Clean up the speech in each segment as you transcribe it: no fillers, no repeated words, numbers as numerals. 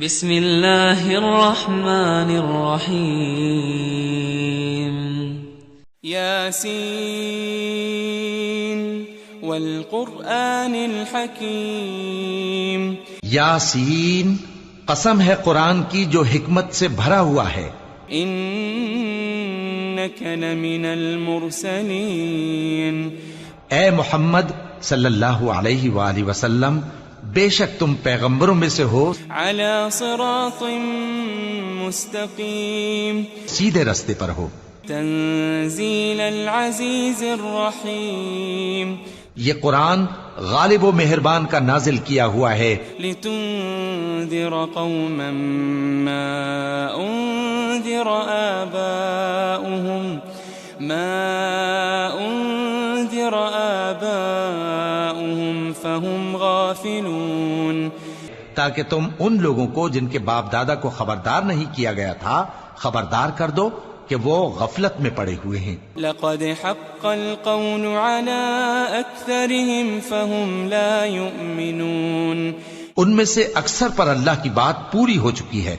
بسم اللہ الرحمن الرحیم یاسین والقرآن الحکیم یاسین، قسم ہے قرآن کی جو حکمت سے بھرا ہوا ہے. انک لمن المرسلین، اے محمد صلی اللہ علیہ وآلہ وسلم، بے شک تم پیغمبروں میں سے ہو، علی صراط مستقیم، سیدھے رستے پر ہو. تنزیل العزیز الرحیم، یہ قرآن غالب و مہربان کا نازل کیا ہوا ہے، لتنذر قوما ما انذر آباؤهم فهم غافلون، تاکہ تم ان لوگوں کو جن کے باپ دادا کو خبردار نہیں کیا گیا تھا خبردار کر دو کہ وہ غفلت میں پڑے ہوئے ہیں. لقد حق القول على اکثرهم فهم لا يؤمنون، ان میں سے اکثر پر اللہ کی بات پوری ہو چکی ہے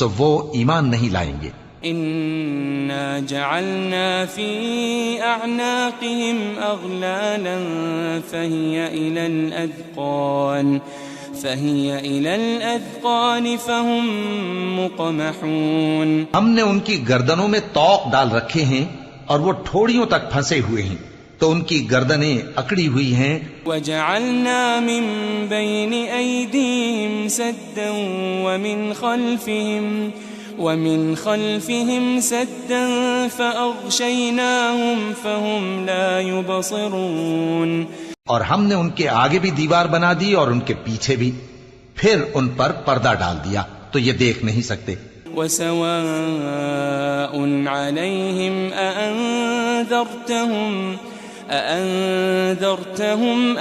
سو وہ ایمان نہیں لائیں گے. انا جعلنا في اعناقهم اغلالا فهي الى الاذقان فهم مقمحون، ہم نے ان کی گردنوں میں طوق ڈال رکھے ہیں اور وہ ٹھوڑیوں تک پھنسے ہوئے ہیں تو ان کی گردنیں اکڑی ہوئی ہیں. وجعلنا من بين ايديهم سدا ومن خلفهم سدا فأغشيناهم فهم لا يبصرون، اور ہم نے ان کے آگے بھی دیوار بنا دی اور ان کے پیچھے بھی، پھر ان پر پردہ ڈال دیا تو یہ دیکھ نہیں سکتے. وسواء عليهم أأنذرتهم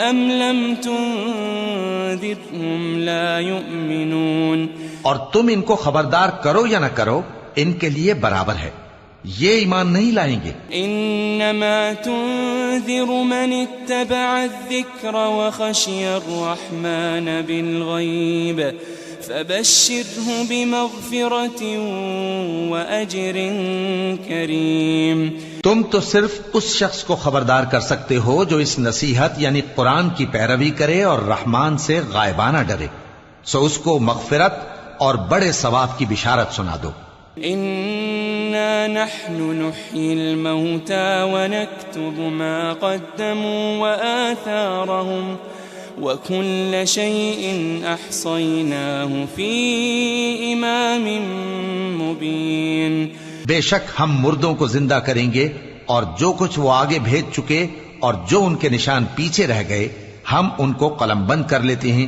أم لم تنذرهم لا يؤمنون، اور تم ان کو خبردار کرو یا نہ کرو ان کے لیے برابر ہے، یہ ایمان نہیں لائیں گے. انما تنذر من اتبع الذکر وخشی الرحمن بالغیب فبشره بمغفرة وأجر کریم، تم تو صرف اس شخص کو خبردار کر سکتے ہو جو اس نصیحت یعنی قرآن کی پیروی کرے اور رحمان سے غائبانہ ڈرے، سو اس کو مغفرت اور بڑے ثواب کی بشارت سنا دو. انا نحن نحيي الموتى ونكتب ما قدموا وآثارهم وكل شيء احصيناه في امام مبين، بے شک ہم مردوں کو زندہ کریں گے اور جو کچھ وہ آگے بھیج چکے اور جو ان کے نشان پیچھے رہ گئے ہم ان کو قلم بند کر لیتے ہیں،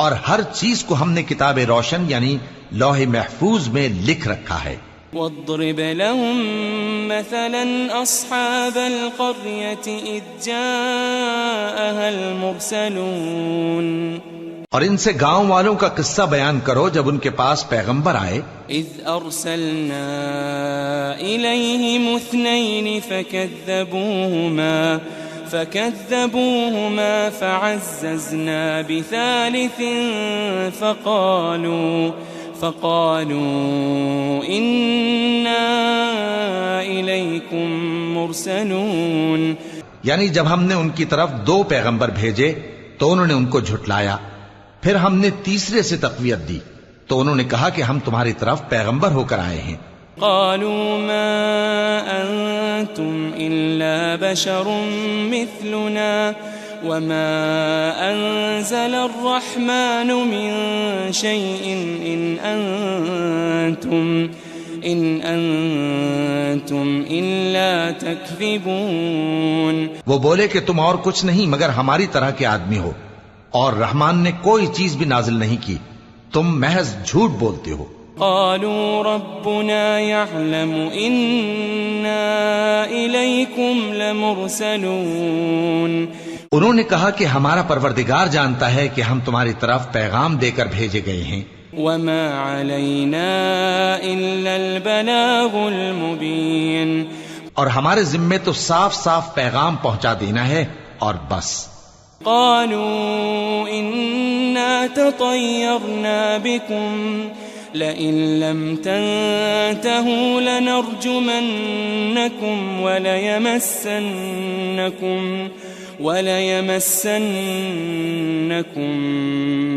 اور ہر چیز کو ہم نے کتاب روشن یعنی لوح محفوظ میں لکھ رکھا ہے. واضرب لهم مثلا اصحاب القرية اذ جاءها المرسلون، اور ان سے گاؤں والوں کا قصہ بیان کرو جب ان کے پاس پیغمبر آئے. اذ ارسلنا اليهم اثنين فكذبوهما فعززنا بثالث فقالوا إنا إليكم مرسلون، یعنی جب ہم نے ان کی طرف 2 پیغمبر بھیجے تو انہوں نے ان کو جھٹلایا، پھر ہم نے تیسرے سے تقویت دی تو انہوں نے کہا کہ ہم تمہاری طرف پیغمبر ہو کر آئے ہیں. قالوا ما أنتم إلا بشر مثلنا وما أنزل الرحمن من شيء إن أنتم إلا تكذبون، وہ بولے کہ تم اور کچھ نہیں مگر ہماری طرح کے آدمی ہو اور رحمان نے کوئی چیز بھی نازل نہیں کی، تم محض جھوٹ بولتے ہو. قالوا ربنا يعلم إنا إليكم لمرسلون، انہوں نے کہا کہ ہمارا پروردگار جانتا ہے کہ ہم تمہاری طرف پیغام دے کر بھیجے گئے ہیں. وما علينا إلا البلاغ المبين، اور ہمارے ذمے تو صاف صاف پیغام پہنچا دینا ہے اور بس. قالوا إنا تطيرنا بكم لئن لم تنتهوا لنرجمنكم وليمسنكم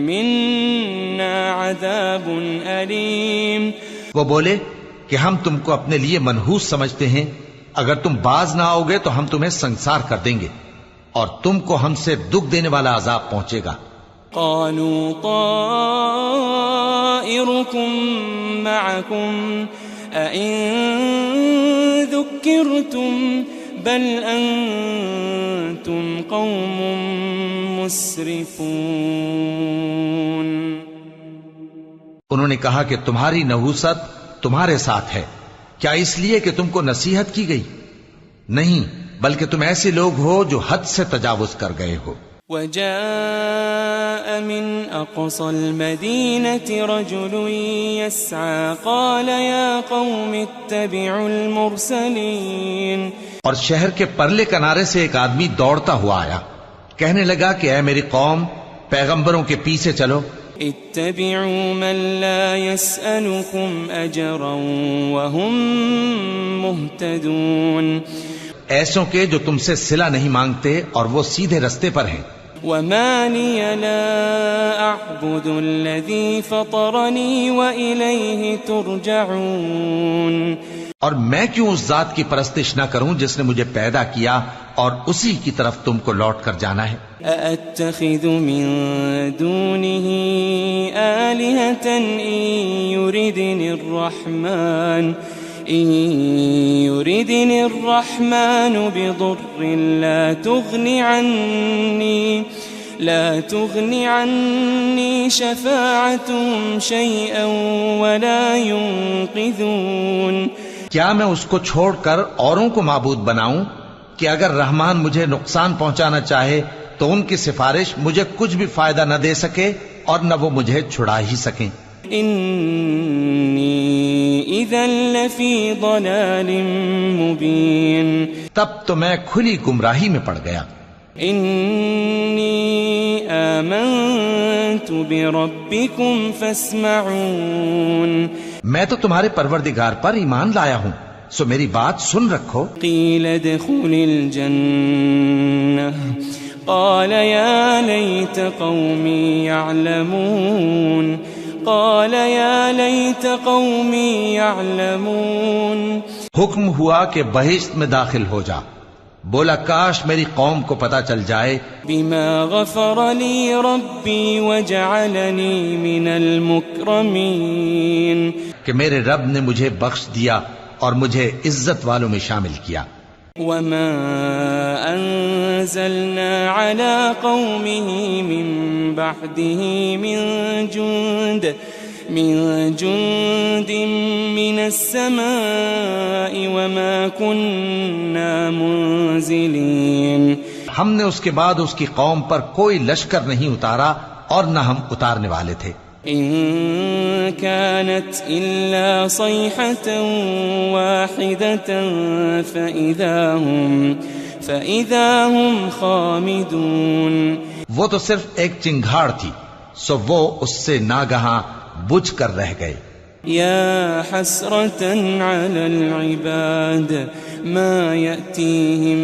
منا عذاب أليم. وہ بولے کہ ہم تم کو اپنے لیے منحوس سمجھتے ہیں، اگر تم باز نہ آؤ گے تو ہم تمہیں سنسار کر دیں گے اور تم کو ہم سے دکھ دینے والا عذاب پہنچے گا. قالوا طائركم معكم أئن ذكرتم بل أنتم قوم مسرفون. انہوں نے کہا کہ تمہاری نحوست تمہارے ساتھ ہے، کیا اس لیے کہ تم کو نصیحت کی گئی؟ نہیں، بلکہ تم ایسے لوگ ہو جو حد سے تجاوز کر گئے ہو. وجاء من أقصى المدينة رجل يسعى قال يا قوم اتبعوا المرسلين. اور شہر کے پرلے کنارے سے ایک آدمی دوڑتا ہوا آیا، کہنے لگا کہ اے میری قوم، پیغمبروں کے پیچھے چلو. اتبعوا من لا يسألكم أجرا وهم مهتدون. ایسوں کے جو تم سے صلہ نہیں مانگتے اور وہ سیدھے رستے پر ہیں. وما لي لا أعبد الذي فطرني وإليه ترجعون. اور میں کیوں اس ذات کی پرستش نہ کروں جس نے مجھے پیدا کیا اور اسی کی طرف تم کو لوٹ کر جانا ہے. أأتخذ من دونه آلهة إن يردني الرحمن بضر لا تغني عني شفاعتهم شيئا ولا ينقذون. کیا میں اس کو چھوڑ کر اوروں کو معبود بناؤں کہ اگر رحمان مجھے نقصان پہنچانا چاہے تو ان کی سفارش مجھے کچھ بھی فائدہ نہ دے سکے اور نہ وہ مجھے چھڑا ہی سکیں. انی اذا لفی ضلال مبین. تب تو میں کھلی گمراہی میں پڑ گیا. انی آمنت بربکم فاسمعون. میں تو تمہارے پروردگار پر ایمان لایا ہوں، سو میری بات سن رکھو. قیل ادخل الجنہ قال یا لیت قومی یعلمون. قال یا لیت قومی یعلمون. حکم ہوا کہ بہشت میں داخل ہو جا. بولا کاش میری قوم کو پتہ چل جائے. بما غفر لی ربی وجعلنی من المکرمین. کہ میرے رب نے مجھے بخش دیا اور مجھے عزت والوں میں شامل کیا. وما انزلنا على قومه من بعده من جند من السماء وما كنا منزلين. ہم نے اس کے بعد اس کی قوم پر کوئی لشکر نہیں اتارا اور نہ ہم اتارنے والے تھے. إن كانت إلا صيحة واحدة فإذا هم خامدون. وہ تو صرف ایک چنگھاڑ تھی، سو وہ اس سے ناگہاں بجھ کر رہ گئے. يا حسرة على العباد ما يأتيهم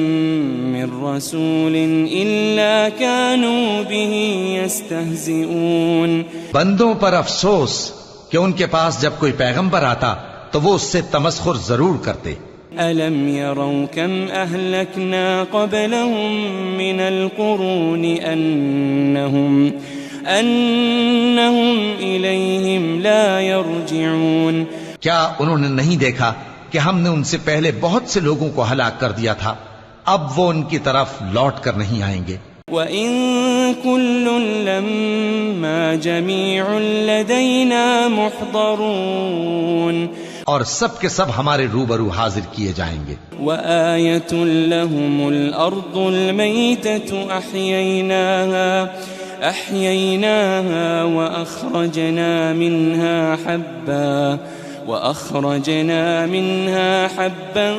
من رسول إلا كانوا به يستهزئون. بندوں پر افسوس کہ ان کے پاس جب کوئی پیغمبر آتا تو وہ اس سے تمسخر ضرور کرتے. ألم يروا كم أهلكنا قبلهم من القرون أنهم إليهم لا يرجعون. کیا انہوں نے نہیں دیکھا کہ ہم نے ان سے پہلے بہت سے لوگوں کو ہلاک کر دیا تھا، اب وہ ان کی طرف لوٹ کر نہیں آئیں گے. وَإِن كُلٌّ لَمَّا جَمِيعٌ لَدَيْنَا مُحْضَرُونَ. اور سب کے سب ہمارے روبرو حاضر کیے جائیں گے. وَآيَةٌ لَهُمُ الْأَرْضُ الْمَيْتَةُ أَحْيَيْنَاهَا وَأَخْرَجْنَا مِنْهَا حَبًّا وأخرجنا منها حبا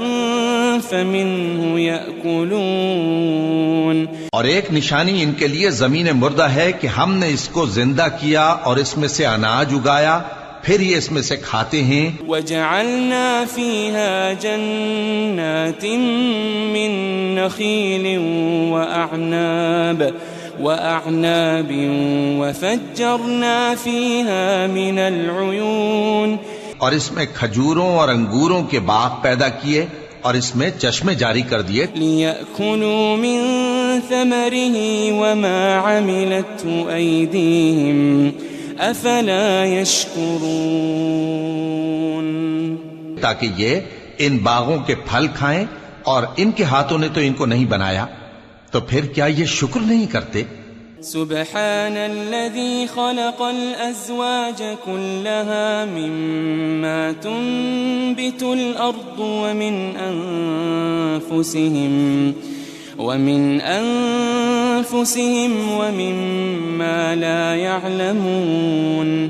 فمنه يأكلون. اور ایک نشانی ان کے لیے زمین مردہ ہے کہ ہم نے اس کو زندہ کیا اور اس میں سے اناج اگایا، پھر یہ اس میں سے کھاتے ہیں. وجعلنا فيها جنات من نخيل وأعناب وفجرنا فيها من العيون. اور اس میں کھجوروں اور انگوروں کے باغ پیدا کیے اور اس میں چشمے جاری کر دیے. لِيَأْكُلُوا مِن ثَمَرِهِ وَمَا عَمِلَتْهُ أَيْدِيهِمْ أَفَلَا يَشْكُرُونَ. تاکہ یہ ان باغوں کے پھل کھائیں، اور ان کے ہاتھوں نے تو ان کو نہیں بنایا، تو پھر کیا یہ شکر نہیں کرتے؟ سبحان الذي خلق الأزواج كلها مما تنبت الأرض ومن أنفسهم ومما لا يعلمون.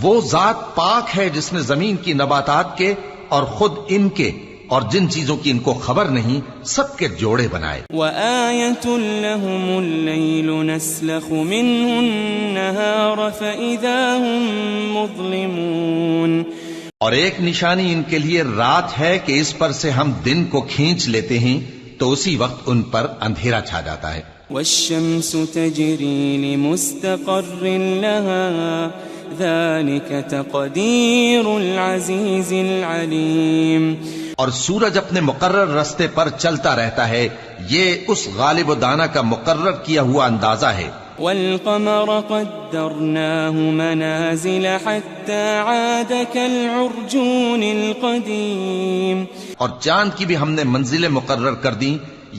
وہ ذات پاک ہے جس نے زمین کی نباتات کے اور خود ان کے اور جن چیزوں کی ان کو خبر نہیں سب کے جوڑے بنائے. وَآيَةٌ لَهُمُ اللَّيْلُ نَسْلَخُ مِنْهُ النَّهَارَ فَإِذَا هُمْ مُظْلِمُونَ. اور ایک نشانی ان کے لیے رات ہے کہ اس پر سے ہم دن کو کھینچ لیتے ہیں تو اسی وقت ان پر اندھیرا چھا جاتا ہے. وَالشَّمْسُ تَجْرِي لِمُسْتَقَرٍّ لَهَا ذَلِكَ تَقْدِيرُ الْعَزِيزِ الْعَلِيمِ. اور سورج اپنے مقرر رستے پر چلتا رہتا ہے، یہ اس غالب و دانا کا مقرر کیا ہوا اندازہ ہے. والقمر قدرناه منازل حتى عاد كالعرجون القديم. اور چاند کی بھی ہم نے منزلیں مقرر کر دیں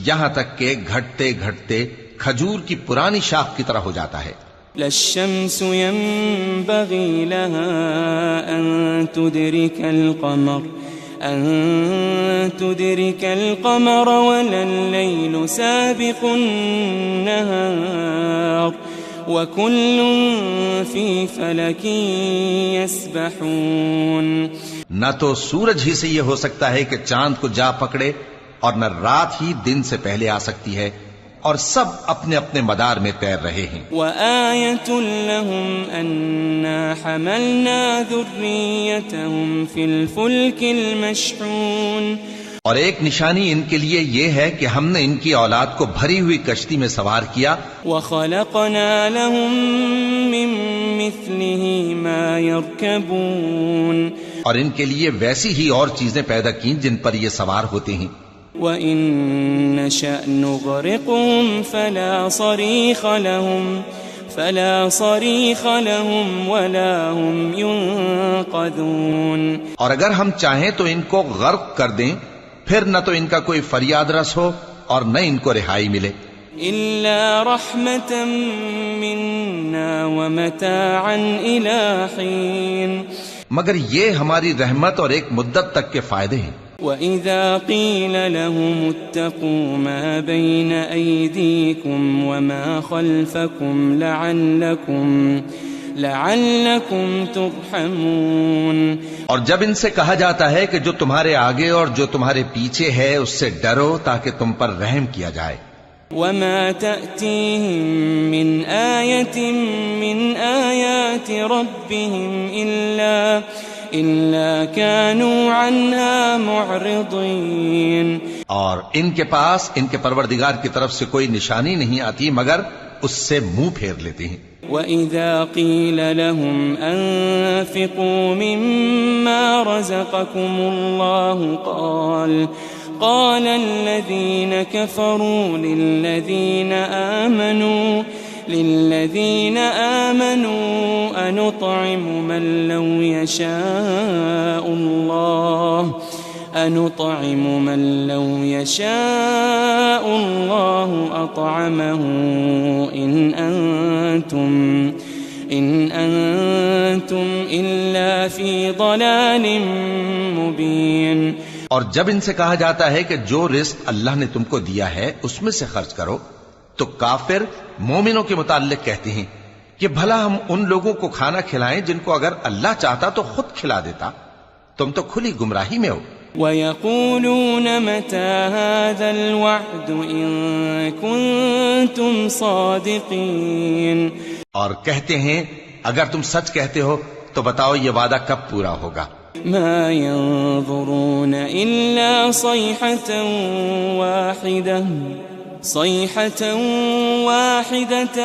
یہاں تک کہ گھٹتے گھٹتے کھجور کی پرانی شاخ کی طرح ہو جاتا ہے. لا الشمس ينبغي لها أن تدرك القمر ولا الليل سابق النهار وكل في فلك يسبحون. نہ تو سورج ہی سے یہ ہو سکتا ہے کہ چاند کو جا پکڑے، اور نہ رات ہی دن سے پہلے آ سکتی ہے، اور سب اپنے اپنے مدار میں تیر رہے ہیں. وَآيَةٌ لَهُمْ أَنَّا حَمَلْنَا ذُرِّيَّتَهُمْ فِي الْفُلْكِ الْمَشْحُونِ. اور ایک نشانی ان کے لیے یہ ہے کہ ہم نے ان کی اولاد کو بھری ہوئی کشتی میں سوار کیا. وَخَلَقْنَا لَهُم مِّن مِّثْلِهِ مَا يَرْكَبُونَ. اور ان کے لیے ویسی ہی اور چیزیں پیدا کی جن پر یہ سوار ہوتے ہیں. وَإِن نَّشَأْ نُغْرِقْهُمْ فَلَا صَرِيخَ لَهُمْ وَلَا هُمْ يُنقَذُونَ. اور اگر ہم چاہیں تو ان کو غرق کر دیں، پھر نہ تو ان کا کوئی فریاد رس ہو اور نہ ان کو رہائی ملے. إِلَّا رَحْمَةً مِّنَّا وَمَتَاعًا إِلَىٰ حِينٍ. مگر یہ ہماری رحمت اور ایک مدت تک کے فائدے ہیں. وَإِذَا قِيلَ لَهُمُ اتَّقُوا مَا بَيْنَ أَيْدِيكُمْ وَمَا خَلْفَكُمْ لَعَلَّكُمْ تُرْحَمُونَ. اور جب ان سے کہا جاتا ہے کہ جو تمہارے آگے اور جو تمہارے پیچھے ہے اس سے ڈرو تاکہ تم پر رحم کیا جائے. وَمَا تَأْتِيهِم مِّنْ آيَةٍ مِّنْ آيَاتِ رَبِّهِمْ إِلَّا كَانُوا عَنْهَا مُعْرِضِينَ. اور ان کے پاس ان کے پروردگار کی طرف سے کوئی نشانی نہیں آتی مگر اس سے منہ پھیر لیتے ہیں. وَإِذَا قِيلَ لَهُمْ أَنفِقُوا مِمَّا رَزَقَكُمُ اللَّهُ قال الذين كفروا للذين آمنوا أنطعم من لو يشاء الله أطعمه إن أنتم إلا في ضلال مبين. اور جب ان سے کہا جاتا ہے کہ جو رزق اللہ نے تم کو دیا ہے اس میں سے خرچ کرو، تو کافر مومنوں کے متعلق کہتے ہیں کہ بھلا ہم ان لوگوں کو کھانا کھلائیں جن کو اگر اللہ چاہتا تو خود کھلا دیتا. تم تو کھلی گمراہی میں ہو. وَيَقُولُونَ مَتَى هَذَا الْوَعْدُ إِن كُنتُمْ صَادِقِينَ. اور کہتے ہیں اگر تم سچ کہتے ہو تو بتاؤ یہ وعدہ کب پورا ہوگا. مَا يَنظُرُونَ إِلَّا صَيْحَةً وَاحِدَةً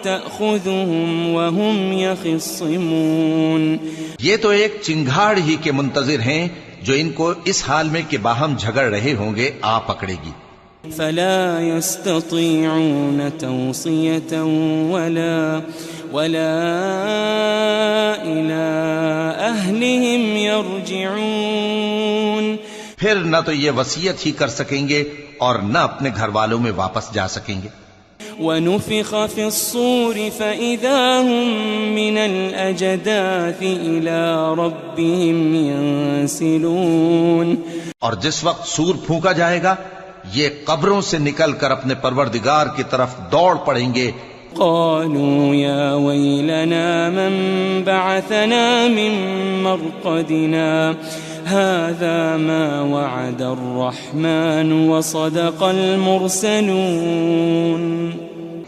تَأْخُذُهُمْ وَهُمْ يَخِصِّمُونَ. یہ تو ایک چنگھاڑ ہی کے منتظر ہیں جو ان کو اس حال میں کہ باہم جھگڑ رہے ہوں گے آ پکڑے گی. فَلَا يَسْتَطِيعُونَ تَوْصِيَةً وَلَا إِلَىٰ أَهْلِهِمْ يَرْجِعُونَ. پھر نہ تو یہ وصیت ہی کر سکیں گے اور نہ اپنے گھر والوں میں واپس جا سکیں گے. وَنُفِخَ فِي الصُّورِ فَإِذَا هُم مِّنَ الْأَجْدَاثِ إِلَىٰ رَبِّهِمْ يَنسِلُونَ. اور جس وقت سور پھونکا جائے گا یہ قبروں سے نکل کر اپنے پروردگار کی طرف دوڑ پڑیں گے. قالوا يا ويلنا من بعثنا من مرقدنا هذا ما وعد الرحمن وصدق المرسلون.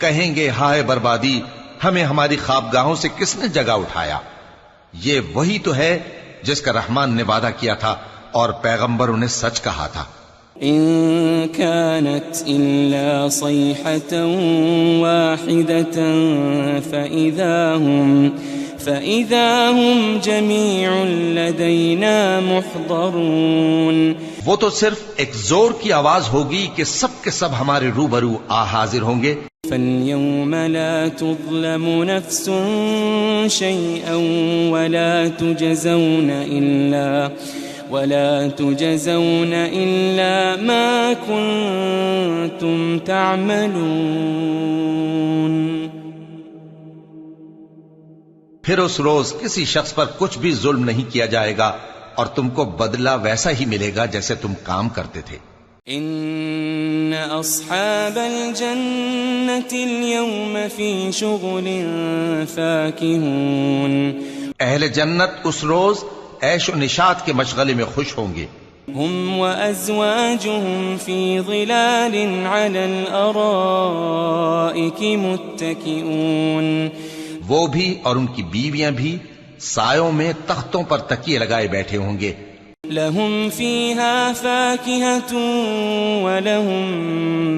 کہیں گے ہائے بربادی، ہمیں ہماری خوابگاہوں سے کس نے جگہ اٹھایا. یہ وہی تو ہے جس کا رحمان نے وعدہ کیا تھا اور پیغمبروں نے سچ کہا تھا. إن كانت إلا صيحة واحدة فإذا هم جميع لدينا محضرون. وہ تو صرف ایک زور کی آواز ہوگی کہ سب کے سب ہمارے روبرو حاضر ہوں گے. فاليوم لا تظلم نفس شيئا ولا تجزون إلا ما كنتم تعملون. پھر اس روز کسی شخص پر کچھ بھی ظلم نہیں کیا جائے گا اور تم کو بدلہ ویسا ہی ملے گا جیسے تم کام کرتے تھے. ان اصحاب الجنة اليوم في شغل فاكهون. اہل جنت اس روز عیش و نشاط کے مشغلے میں خوش ہوں گے. هم وازواجهم في ظلال على الارائك متكئون. وہ بھی اور ان کی بیویاں بھی سایوں میں تختوں پر تکیے لگائے بیٹھے ہوں گے. لهم فيها فاكهة ولهم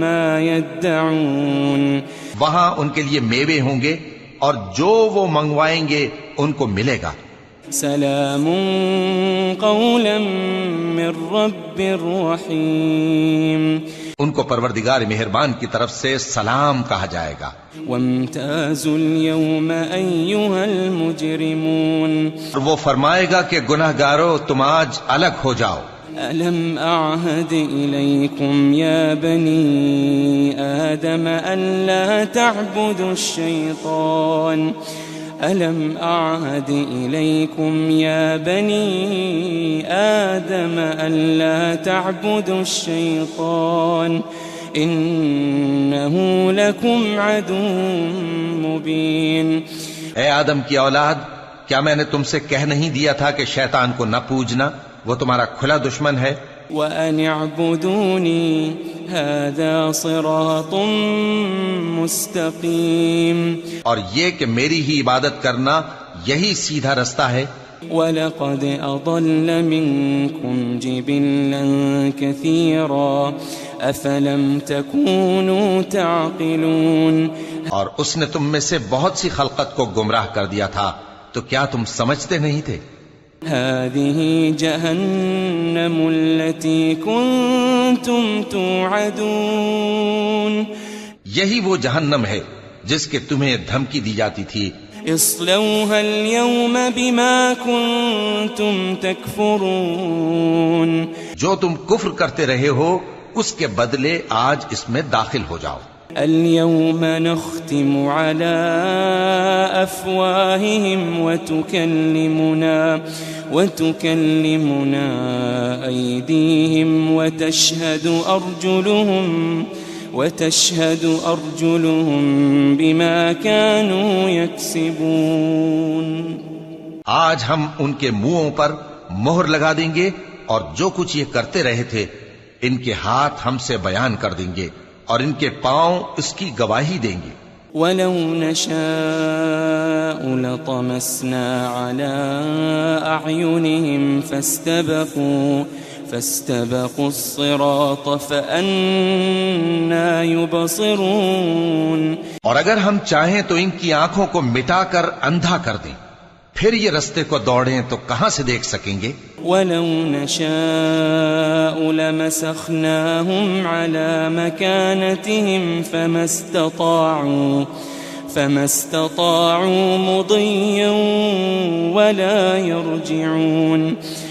ما يدعون. وہاں ان کے لیے میوے ہوں گے اور جو وہ منگوائیں گے ان کو ملے گا. سلام قولا من رب رحیم. ان کو پروردگار مہربان کی طرف سے سلام کہا جائے گا. وامتازوا اليوم ایھا المجرمون. اور وہ فرمائے گا کہ گناہگارو تم آج الگ ہو جاؤ. ألم أعهد إليكم يا بني آدم ألا تعبدوا الشيطان ألم أعهد إليكم يا بني آدم ألا تعبدوا الشيطان إنه لكم عدو مبين. اے آدم کی اولاد، کیا میں نے تم سے کہہ نہیں دیا تھا کہ شیطان کو نہ پوجنا، وہ تمہارا کھلا دشمن ہے. وَأَنِ اعْبُدُونِي هَذَا صِرَاطٌ مُسْتَقِيمٌ. اور یہ کہ میری ہی عبادت کرنا یہی سیدھا رستہ ہے. وَلَقَدْ أَضَلَّ مِنْكُمْ جِبِلًّا كَثِيرًا أَفَلَمْ تَكُونُوا تَعْقِلُونَ. اور اس نے تم میں سے بہت سی خلقت کو گمراہ کر دیا تھا، تو کیا تم سمجھتے نہیں تھے؟ هذه جهنم التي كنتم توعدون. یہی وہ جہنم ہے جس کے تمہیں دھمکی دی جاتی تھی. اصلوها اليوم بما كنتم تكفرون. جو تم کفر کرتے رہے ہو اس کے بدلے آج اس میں داخل ہو جاؤ. اليوم نختم على أفواههم وتكلمنا أيديهم وتشهد أرجلهم بما كانوا يكسبون. آج ہم ان کے منہوں پر مہر لگا دیں گے اور جو کچھ یہ کرتے رہے تھے ان کے ہاتھ ہم سے بیان کر دیں گے اور ان کے پاؤں اس کی گواہی دیں گے. وَلَوْ نَشَاءُ لَطَمَسْنَا عَلَىٰ أَعْيُنِهِمْ فَاسْتَبَقُوا الصِّرَاطَ فَأَنَّىٰ يُبْصِرُونَ. اور اگر ہم چاہیں تو ان کی آنکھوں کو مٹا کر اندھا کر دیں، پھر یہ رستے کو دوڑیں تو کہاں سے دیکھ سکیں گے؟ وَلَوْ نَشَاءُ لَمَسَخْنَاهُمْ عَلَىٰ مَكَانَتِهِمْ فَمَا اسْتَطَاعُوا مُضِيًّا وَلَا يَرْجِعُونَ.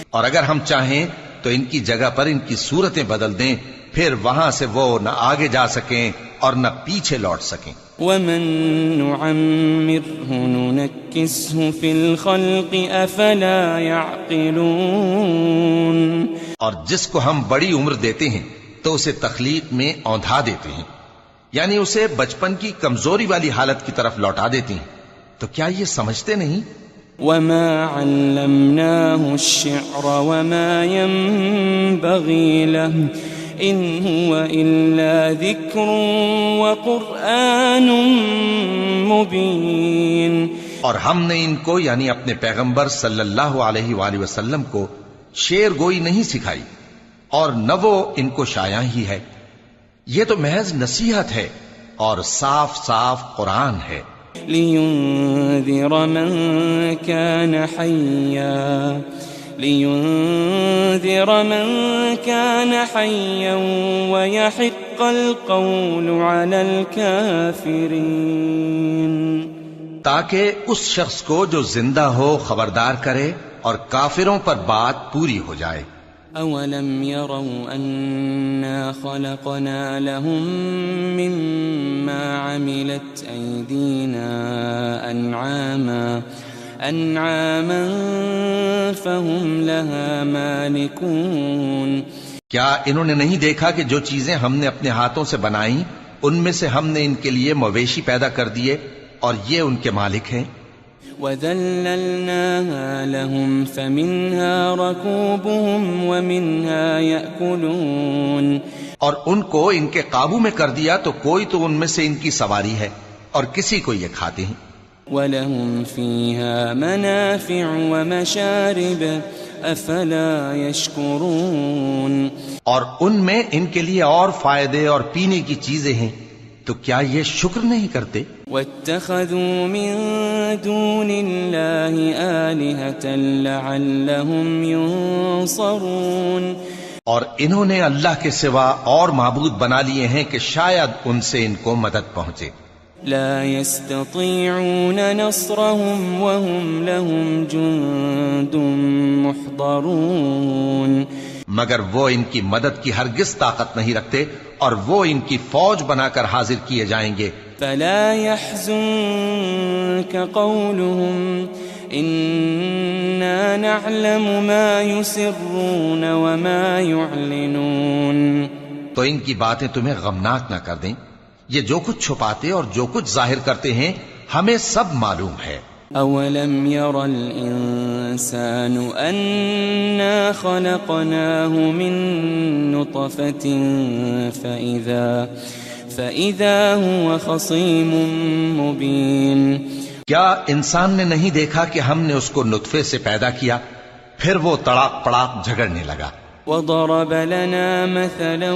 اور اگر ہم چاہیں تو ان کی جگہ پر ان کی صورتیں بدل دیں، پھر وہاں سے وہ نہ آگے جا سکیں اور نہ پیچھے لوٹ سکیں. وَمَن نُّعَمِّرْهُ نُنَكِّسْهُ فِي الْخَلْقِ أَفَلَا يَعْقِلُونَ. اور جس کو ہم بڑی عمر دیتے ہیں تو اسے تخلیق میں اوندھا دیتے ہیں، یعنی اسے بچپن کی کمزوری والی حالت کی طرف لوٹا دیتے ہیں. تو کیا یہ سمجھتے نہیں؟ وَمَا عَلَّمْنَاهُ الشِّعْرَ وَمَا يَنبَغِي لَهُ إِنْ هُوَ إِلَّا ذِكْرٌ وَقُرْآنٌ مُبِينٌ. اور ہم نے ان کو یعنی اپنے پیغمبر صلی اللہ علیہ وآلہ وسلم کو شعر گوئی نہیں سکھائی اور نہ وہ ان کو شایع ہی ہے، یہ تو محض نصیحت ہے اور صاف صاف قرآن ہے. لِيُنذِرَ مَن كَانَ حَيًّا وَيَحِقَّ الْقَوْلُ عَلَى الْكَافِرِينَ. تاکہ اس شخص کو جو زندہ ہو خبردار کرے اور کافروں پر بات پوری ہو جائے. أَوَلَمْ يَرَوْا أَنَّا خَلَقْنَا لَهُم مِّمَّا عَمِلَتْ أَيْدِينَا أَنْعَامًا فَهُمْ لَهَا مَالِكُونَ. کیا انہوں نے نہیں دیکھا کہ جو چیزیں ہم نے اپنے ہاتھوں سے بنائیں ان میں سے ہم نے ان کے لیے مویشی پیدا کر دیے اور یہ ان کے مالک ہیں. وَذَلَّلْنَاهَا لَهُمْ فَمِنْهَا رَكُوبُهُمْ وَمِنْهَا يَأْكُلُونَ. اور ان کو ان کے قابو میں کر دیا تو کوئی تو ان میں سے ان کی سواری ہے اور کسی کو یہ کھاتے ہیں. وَلَهُمْ فِيهَا مَنَافِعُ وَمَشَارِبُ أَفَلَا يَشْكُرُونَ. اور ان میں ان کے لیے اور فائدے اور پینے کی چیزیں ہیں، تو کیا یہ شکر نہیں کرتے؟ وَاتَّخَذُوا مِن دُونِ اللَّهِ آلِهَةً لَعَلَّهُمْ يُنصَرُونَ. اور انہوں نے اللہ کے سوا اور معبود بنا لیے ہیں کہ شاید ان سے ان کو مدد پہنچے. لا يستطيعون نصرهم وهم لهم جند محضرون. مگر وہ ان کی مدد کی ہرگز طاقت نہیں رکھتے اور وہ ان کی فوج بنا کر حاضر کیے جائیں گے. فلا يحزنك قولهم إنا نعلم ما يسرون وما يعلنون. تو ان کی باتیں تمہیں غمناک نہ کر دیں، یہ جو کچھ چھپاتے اور جو کچھ ظاہر کرتے ہیں ہمیں سب معلوم ہے. أولم ير الإنسان أنا خلقناه من نطفة فإذا هو خصيم مبين. کیا انسان نے نہیں دیکھا کہ ہم نے اس کو نطفے سے پیدا کیا پھر وہ تڑاک پڑاک جھگڑنے لگا. وضرب لنا مثلا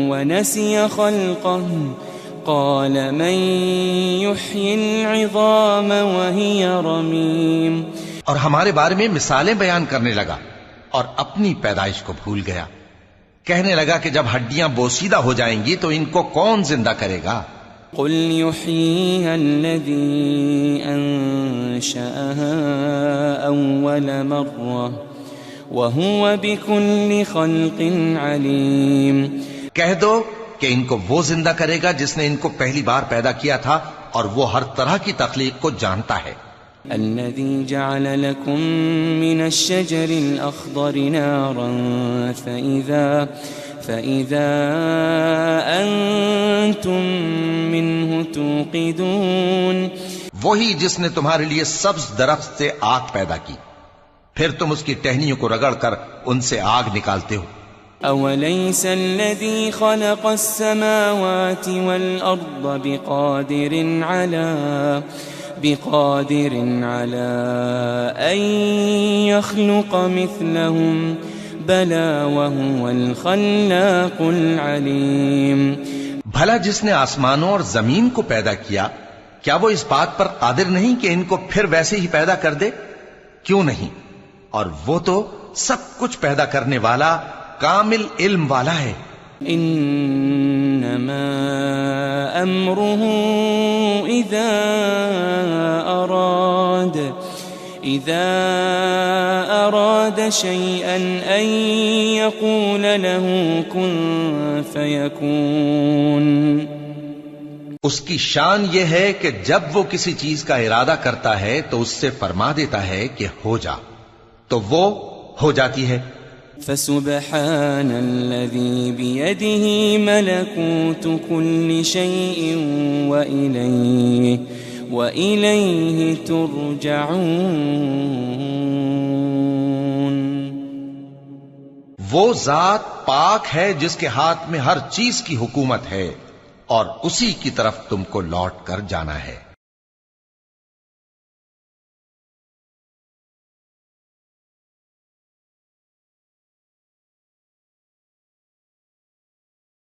ونسي خلقه قال من يحيي العظام وهي رميم. اور ہمارے بارے میں مثالیں بیان کرنے لگا اور اپنی پیدائش کو بھول گیا. کہنے لگا کہ جب ہڈیاں بوسیدہ ہو جائیں گی تو ان کو کون زندہ کرے گا؟ قل يحييها الذي أنشأها أول مرة وَهُوَ بِكُلِّ خَلْقٍ عَلِيمٌ. کہہ دو کہ ان کو وہ زندہ کرے گا جس نے ان کو پہلی بار پیدا کیا تھا اور وہ ہر طرح کی تخلیق کو جانتا ہے. الَّذِي جَعَلَ لَكُم مِّنَ الشَّجَرِ الْأَخْضَرِ نَارًا فَإِذَا أَنتُم مِّنْهُ تُوقِدُونَ. وہی جس نے تمہارے لیے سبز درخت سے آگ پیدا کی، پھر تم اس کی ٹہنیوں کو رگڑ کر ان سے آگ نکالتے ہو. أوليس الذي خلق السماوات والأرض بقادر على أن يخلق مثلهم بلى وهو الخلاق العليم. بھلا جس نے آسمانوں اور زمین کو پیدا کیا کیا وہ اس بات پر قادر نہیں کہ ان کو پھر ویسے ہی پیدا کر دے؟ کیوں نہیں، اور وہ تو سب کچھ پیدا کرنے والا کامل علم والا ہے. انما امره اذا اراد شيئا ان يقول له كن فيكون. اس کی شان یہ ہے کہ جب وہ کسی چیز کا ارادہ کرتا ہے تو اس سے فرما دیتا ہے کہ ہو جا، تو وہ ہو جاتی ہے. فسبحان الذي بيده ملكوت كل شيء وإليه ترجعون. وہ ذات پاک ہے جس کے ہاتھ میں ہر چیز کی حکومت ہے اور اسی کی طرف تم کو لوٹ کر جانا ہے.